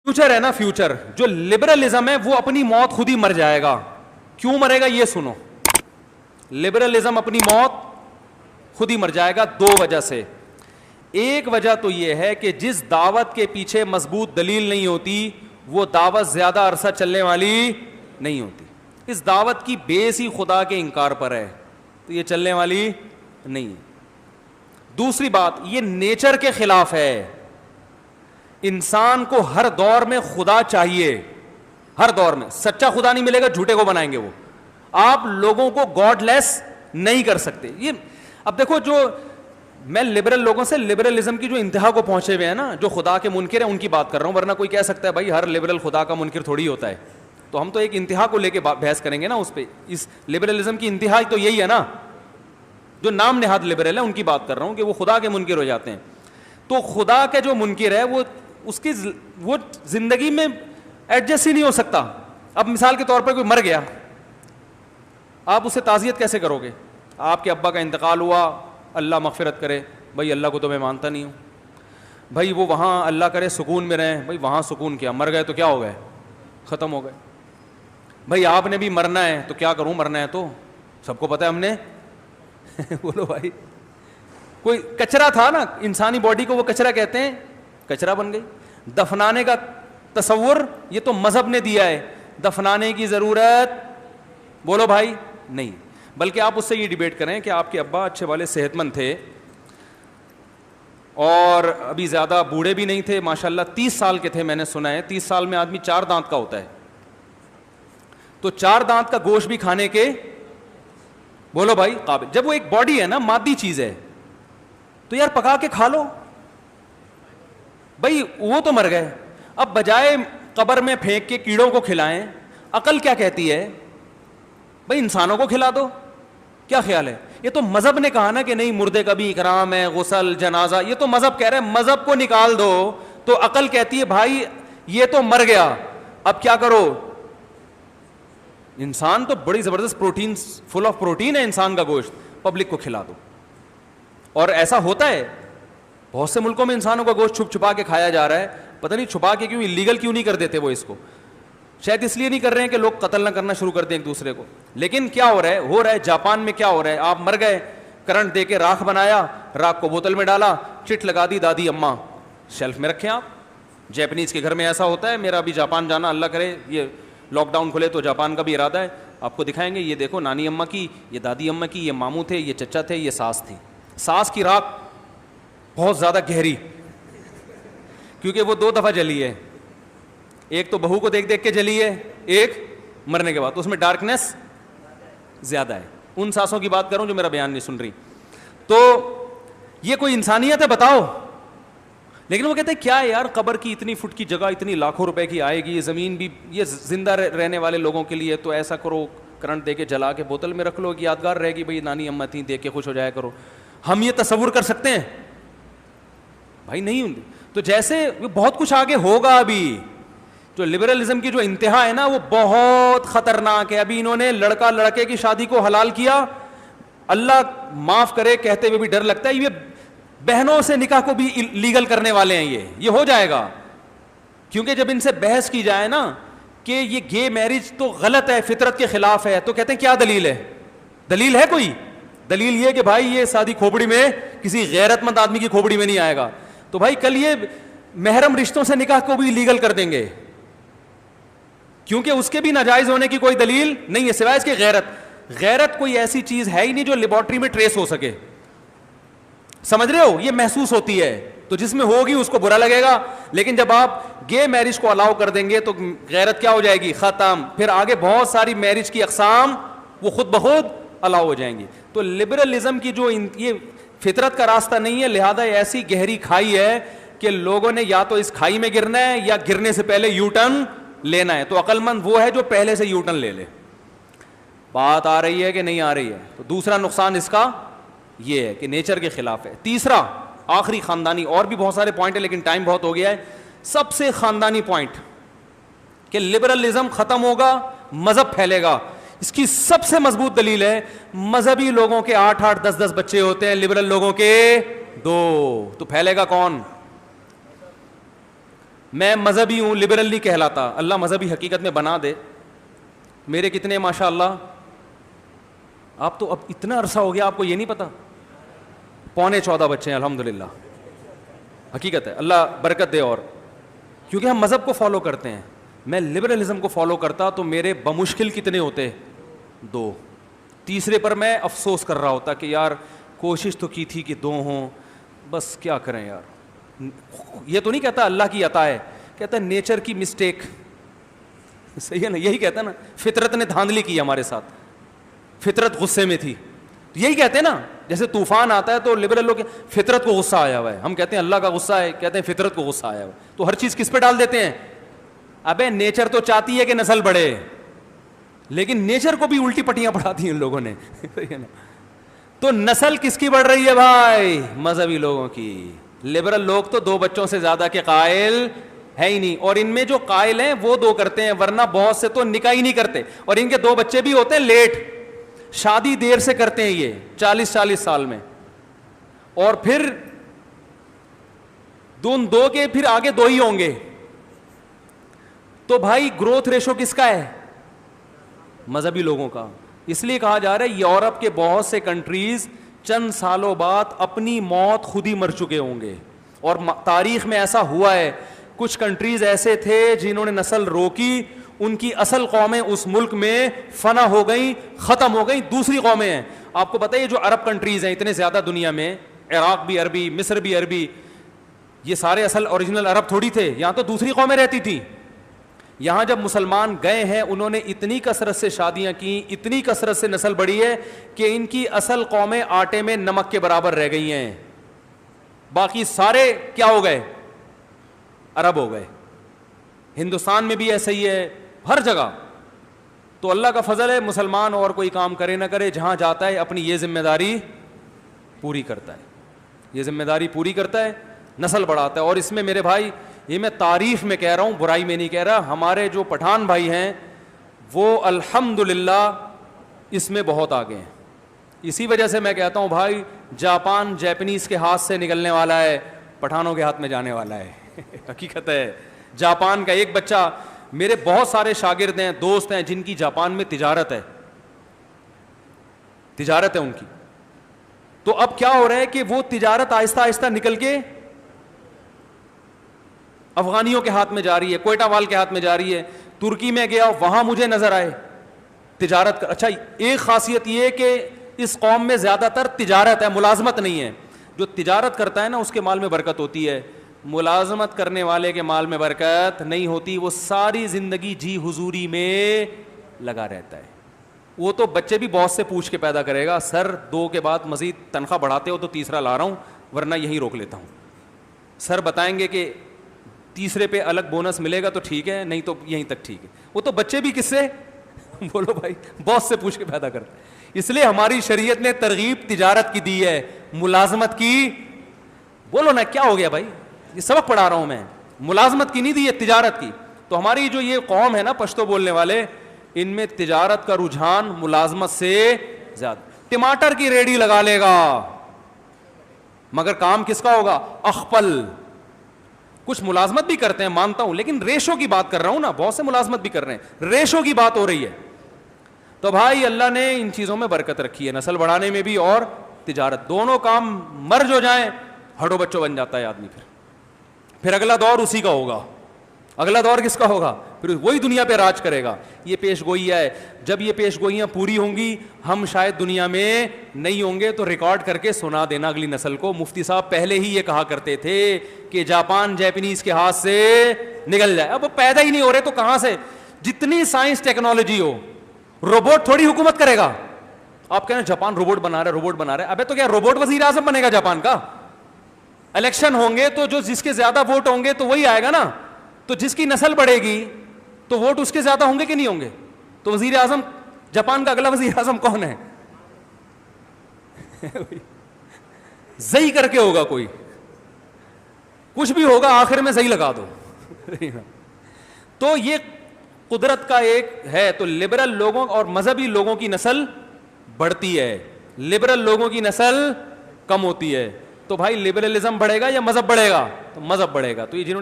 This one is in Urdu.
فیوچر ہے نا, فیوچر, جو لبرلزم ہے وہ اپنی موت خود ہی مر جائے گا. کیوں مرے گا یہ سنو. لبرلزم اپنی موت خود ہی مر جائے گا دو وجہ سے. ایک وجہ تو یہ ہے کہ جس دعوت کے پیچھے مضبوط دلیل نہیں ہوتی وہ دعوت زیادہ عرصہ چلنے والی نہیں ہوتی. اس دعوت کی بیس ہی خدا کے انکار پر ہے تو یہ چلنے والی نہیں ہے. دوسری بات, یہ نیچر کے خلاف ہے. انسان کو ہر دور میں خدا چاہیے, ہر دور میں. سچا خدا نہیں ملے گا, جھوٹے کو بنائیں گے وہ. آپ لوگوں کو گاڈ لیس نہیں کر سکتے. یہ اب دیکھو, جو میں لبرل لوگوں سے لبرلزم کی جو انتہا کو پہنچے ہوئے ہیں نا, جو خدا کے منکر ہیں ان کی بات کر رہا ہوں, ورنہ کوئی کہہ سکتا ہے بھائی ہر لبرل خدا کا منکر تھوڑی ہوتا ہے. تو ہم تو ایک انتہا کو لے کے بحث کریں گے نا اس پہ. اس لبرلزم کی انتہا تو یہی ہے نا, جو نام نہاد لبرل ہے ان کی بات کر رہا ہوں کہ وہ خدا کے منکر ہو جاتے ہیں. تو خدا کا جو منکر ہے وہ اس کی وہ زندگی میں ایڈجسٹ ہی نہیں ہو سکتا. اب مثال کے طور پر کوئی مر گیا, آپ اسے تعزیت کیسے کرو گے؟ آپ کے ابا کا انتقال ہوا, اللہ مغفرت کرے, بھائی اللہ کو تو میں مانتا نہیں ہوں. بھائی وہ وہاں اللہ کرے سکون میں رہیں, بھائی وہاں سکون کیا, مر گئے تو کیا ہو گئے, ختم ہو گئے. بھائی آپ نے بھی مرنا ہے تو کیا کروں, مرنا ہے تو سب کو پتہ ہے ہم نے. بولو بھائی, کوئی کچرا تھا نا انسانی باڈی کو, وہ کچرا کہتے ہیں, کچرا بن گئی. دفنانے کا تصور یہ تو مذہب نے دیا ہے, دفنانے کی ضرورت بولو بھائی نہیں. بلکہ آپ اس سے یہ ڈیبیٹ کریں کہ آپ کے ابا اچھے والے صحت مند تھے اور ابھی زیادہ بوڑھے بھی نہیں تھے, ماشاءاللہ 30 سال کے تھے. میں نے سنا ہے 30 سال میں آدمی 4 دانت کا ہوتا ہے, تو 4 دانت کا گوشت بھی کھانے کے بولو بھائی قابل. جب وہ ایک باڈی ہے نا, مادی چیز ہے, تو یار پکا کے کھا لو. بھائی وہ تو مر گئے, اب بجائے قبر میں پھینک کے کیڑوں کو کھلائیں, عقل کیا کہتی ہے, بھائی انسانوں کو کھلا دو. کیا خیال ہے؟ یہ تو مذہب نے کہا نا کہ نہیں مردے کا بھی اکرام ہے, غسل, جنازہ, یہ تو مذہب کہہ رہے ہیں. مذہب کو نکال دو تو عقل کہتی ہے بھائی یہ تو مر گیا, اب کیا کرو. انسان تو بڑی زبردست پروٹین, فل آف پروٹین ہے انسان کا گوشت, پبلک کو کھلا دو. اور ایسا ہوتا ہے بہت سے ملکوں میں انسانوں کا گوشت چھپ چھپا کے کھایا جا رہا ہے. پتہ نہیں چھپا کے کیوں, اللیگل کیوں نہیں کر دیتے وہ اس کو. شاید اس لیے نہیں کر رہے ہیں کہ لوگ قتل نہ کرنا شروع کر دیں ایک دوسرے کو. لیکن کیا ہو رہا ہے جاپان میں کیا ہو رہا ہے, آپ مر گئے, کرنٹ دے کے راکھ بنایا, راکھ کو بوتل میں ڈالا, چٹ لگا دی دادی اماں, شیلف میں رکھیں آپ. جیپنیز کے گھر میں ایسا ہوتا ہے. میرا بھی جاپان جانا, اللہ کرے یہ لاک ڈاؤن کھلے تو جاپان کا بھی ارادہ ہے, آپ کو دکھائیں گے. یہ دیکھو نانی اماں کی, یہ دادی اماں کی, یہ ماموں تھے, یہ چچا تھے, یہ ساس تھی. ساس کی راکھ بہت زیادہ گہری, کیونکہ وہ 2 دفعہ جلی ہے. ایک تو بہو کو دیکھ دیکھ کے جلی ہے, ایک مرنے کے بعد, تو اس میں ڈارکنیس زیادہ ہے. ان ساسوں کی بات کروں جو میرا بیان نہیں سن رہی. تو یہ کوئی انسانیت ہے بتاؤ؟ لیکن وہ کہتے ہیں کیا یار, قبر کی اتنی فٹ کی جگہ اتنی لاکھوں روپے کی آئے گی, یہ زمین بھی یہ زندہ رہنے والے لوگوں کے لیے, تو ایسا کرو کرنٹ دے کے جلا کے بوتل میں رکھ لو, کہ یادگار رہے گی بھائی نانی اماں تھیں, دیکھ کے خوش ہو جایا کرو. ہم یہ تصور کر سکتے ہیں بھائی؟ نہیں ہوں. تو جیسے بہت کچھ آگے ہوگا ابھی. جو لبرلزم کی جو انتہا ہے نا وہ بہت خطرناک ہے. ابھی انہوں نے لڑکا لڑکے کی شادی کو حلال کیا, اللہ معاف کرے کہتے ہوئے بھی ڈر لگتا ہے. یہ بہنوں سے نکاح کو بھی لیگل کرنے والے ہیں, یہ ہو جائے گا. کیونکہ جب ان سے بحث کی جائے نا کہ یہ گے میرج تو غلط ہے, فطرت کے خلاف ہے, تو کہتے ہیں کیا دلیل ہے؟ دلیل ہے کوئی؟ دلیل یہ کہ بھائی یہ شادی کھوپڑی میں کسی غیرت مند آدمی کی کھوپڑی میں نہیں آئے گا. تو بھائی کل یہ محرم رشتوں سے نکاح کو بھی لیگل کر دیں گے, کیونکہ اس کے بھی ناجائز ہونے کی کوئی دلیل نہیں ہے سوائے اس کے غیرت کوئی ایسی چیز ہے ہی نہیں جو لیبارٹری میں ٹریس ہو سکے. سمجھ رہے ہو؟ یہ محسوس ہوتی ہے, تو جس میں ہوگی اس کو برا لگے گا. لیکن جب آپ گے میرج کو الاؤ کر دیں گے تو غیرت کیا ہو جائے گی؟ ختم. پھر آگے بہت ساری میرج کی اقسام وہ خود بخود الاؤ ہو جائیں گی. تو لبرلزم کی جو یہ فطرت کا راستہ نہیں ہے, لہذا ایسی گہری کھائی ہے کہ لوگوں نے یا تو اس کھائی میں گرنا ہے یا گرنے سے پہلے یو ٹرن لینا ہے. تو عقل مند وہ ہے جو پہلے سے یو ٹرن لے لے. بات آ رہی ہے کہ نہیں آ رہی ہے؟ تو دوسرا نقصان اس کا یہ ہے کہ نیچر کے خلاف ہے. تیسرا آخری خاندانی, اور بھی بہت سارے پوائنٹ ہیں لیکن ٹائم بہت ہو گیا ہے. سب سے خاندانی پوائنٹ کہ لبرلزم ختم ہوگا, مذہب پھیلے گا. اس کی سب سے مضبوط دلیل ہے مذہبی لوگوں کے 8-8 10-10 بچے ہوتے ہیں, لبرل لوگوں کے 2. تو پھیلے گا کون؟ میں مذہبی ہوں، لبرل نہیں کہلاتا. اللہ مذہبی حقیقت میں بنا دے. میرے کتنے ماشاء اللہ، آپ تو اب اتنا عرصہ ہو گیا آپ کو یہ نہیں پتا، 14.25 بچے ہیں الحمدللہ. حقیقت ہے، اللہ برکت دے. اور کیونکہ ہم مذہب کو فالو کرتے ہیں. میں لبرلزم کو فالو کرتا تو میرے بمشکل کتنے ہوتے؟ 2. تیسرے پر میں افسوس کر رہا ہوتا کہ یار کوشش تو کی تھی کہ 2 ہوں، بس کیا کریں یار. یہ تو نہیں کہتا اللہ کی عطا ہے، کہتا ہے نیچر کی مسٹیک. صحیح ہے نا، یہی کہتا ہے نا، فطرت نے دھاندلی کی ہمارے ساتھ، فطرت غصے میں تھی. یہی کہتے ہیں نا، جیسے طوفان آتا ہے تو لبرل لوگ فطرت کو غصہ آیا ہوا ہے، ہم کہتے ہیں اللہ کا غصہ ہے، کہتے ہیں فطرت کو غصہ آیا ہوا ہے. تو ہر چیز کس پہ ڈال دیتے ہیں؟ ابے نیچر تو چاہتی ہے کہ نسل بڑھے، لیکن نیچر کو بھی الٹی پٹیاں پڑھا دی ان لوگوں نے. تو نسل کس کی بڑھ رہی ہے بھائی؟ مذہبی لوگوں کی. لبرل لوگ تو 2 بچوں سے زیادہ کے قائل ہے ہی نہیں، اور ان میں جو قائل ہیں وہ 2 کرتے ہیں، ورنہ بہت سے تو نکاح ہی نہیں کرتے. اور ان کے 2 بچے بھی ہوتے ہیں لیٹ، شادی دیر سے کرتے ہیں یہ 40 سال میں، اور پھر 2 کے پھر آگے 2 ہی ہوں گے. تو بھائی گروتھ ریشو کس کا ہے؟ مذہبی لوگوں کا. اس لیے کہا جا رہا ہے یورپ کے بہت سے کنٹریز چند سالوں بعد اپنی موت خود ہی مر چکے ہوں گے. اور تاریخ میں ایسا ہوا ہے، کچھ کنٹریز ایسے تھے جنہوں نے نسل روکی، ان کی اصل قومیں اس ملک میں فنا ہو گئیں، ختم ہو گئیں، دوسری قومیں ہیں. آپ کو پتہ ہے یہ جو عرب کنٹریز ہیں اتنے زیادہ دنیا میں، عراق بھی عربی، مصر بھی عربی، یہ سارے اصل اوریجنل عرب تھوڑی تھے، یہاں تو دوسری قومیں رہتی تھیں. یہاں جب مسلمان گئے ہیں انہوں نے اتنی کثرت سے شادیاں کی، اتنی کثرت سے نسل بڑھی ہے کہ ان کی اصل قومیں آٹے میں نمک کے برابر رہ گئی ہیں، باقی سارے کیا ہو گئے؟ عرب ہو گئے. ہندوستان میں بھی ایسا ہی ہے، ہر جگہ. تو اللہ کا فضل ہے، مسلمان اور کوئی کام کرے نہ کرے، جہاں جاتا ہے اپنی یہ ذمہ داری پوری کرتا ہے، یہ ذمہ داری پوری کرتا ہے، نسل بڑھاتا ہے. اور اس میں میرے بھائی، یہ میں تعریف میں کہہ رہا ہوں، برائی میں نہیں کہہ رہا، ہمارے جو پٹھان بھائی ہیں وہ الحمدللہ اس میں بہت آگے ہیں. اسی وجہ سے میں کہتا ہوں بھائی، جاپان جیپنیز کے ہاتھ سے نکلنے والا ہے، پٹھانوں کے ہاتھ میں جانے والا ہے. حقیقت ہے. جاپان کا ایک بچہ، میرے بہت سارے شاگرد ہیں، دوست ہیں جن کی جاپان میں تجارت ہے ان کی. تو اب کیا ہو رہا ہے کہ وہ تجارت آہستہ آہستہ نکل کے افغانیوں کے ہاتھ میں جا رہی ہے، کوئٹہ وال کے ہاتھ میں جا رہی ہے. ترکی میں گیا، وہاں مجھے نظر آئے تجارت. اچھا، ایک خاصیت یہ کہ اس قوم میں زیادہ تر تجارت ہے، ملازمت نہیں ہے. جو تجارت کرتا ہے نا اس کے مال میں برکت ہوتی ہے، ملازمت کرنے والے کے مال میں برکت نہیں ہوتی. وہ ساری زندگی جی حضوری میں لگا رہتا ہے. وہ تو بچے بھی بہت سے پوچھ کے پیدا کرے گا، سر 2 کے بعد مزید تنخواہ بڑھاتے ہو تو تیسرا لا رہا ہوں ورنہ یہیں روک لیتا ہوں. سر بتائیں گے کہ تیسرے پہ الگ بونس ملے گا تو ٹھیک ہے، نہیں تو یہیں تک ٹھیک ہے. وہ تو بچے بھی کس سے بولو بھائی، بہت سے پوچھ کے پیدا کرتے. اس لیے ہماری شریعت نے ترغیب تجارت کی دی ہے، ملازمت کی. بولو نا کیا ہو گیا بھائی، یہ سبق پڑھا رہا ہوں میں. ملازمت کی نہیں دی ہے، تجارت کی. تو ہماری جو یہ قوم ہے نا پشتو بولنے والے، ان میں تجارت کا رجحان ملازمت سے زیادہ. ٹماٹر کی ریڑھی لگا لے گا مگر کام کس کا ہوگا؟ اخپل. کچھ ملازمت بھی کرتے ہیں مانتا ہوں، لیکن ریشو کی بات کر رہا ہوں نا، بہت سے ملازمت بھی کر رہے ہیں، ریشو کی بات ہو رہی ہے. تو بھائی اللہ نے ان چیزوں میں برکت رکھی ہے، نسل بڑھانے میں بھی اور تجارت. دونوں کام مرج ہو جائیں ہڈو بچوں بن جاتا ہے آدمی. پھر اگلا دور اسی کا ہوگا. اگلا دور کس کا ہوگا؟ پھر وہی دنیا پہ راج کرے گا. یہ پیش گوئی ہے. جب یہ پیش گوئیاں پوری ہوں گی، ہم شاید دنیا میں نہیں ہوں گے تو ریکارڈ کر کے سنا دینا اگلی نسل کو. مفتی صاحب پہلے ہی یہ کہا کرتے تھے کہ جاپان جیپنیز کے ہاتھ سے نکل جائے. اب وہ پیدا ہی نہیں ہو رہے تو کہاں سے؟ جتنی سائنس ٹیکنالوجی ہو، روبوٹ تھوڑی حکومت کرے گا. آپ کہہ رہے ہیں جاپان روبوٹ بنا رہا ہے، روبوٹ بنا رہا ہے. ابے تو کیا روبوٹ وزیر اعظم بنے گا جاپان کا؟ الیکشن ہوں گے تو جو جس کے زیادہ ووٹ ہوں گے تو وہی آئے گا نا. تو جس کی نسل بڑھے گی تو ووٹ اس کے زیادہ ہوں گے کہ نہیں ہوں گے؟ تو وزیر اعظم جاپان کا اگلا وزیر اعظم کون ہے؟ زئی کر کے ہوگا، کوئی کچھ بھی ہوگا، آخر میں زئی لگا دو. تو یہ قدرت کا ایک ہے. تو لبرل لوگوں اور مذہبی لوگوں کی نسل بڑھتی ہے، لبرل لوگوں کی نسل کم ہوتی ہے. تو بھائی لبرلزم بڑھے گا یا مذہب بڑھے گا؟ تو مذہب بڑھے گا. تو یہ جنہوں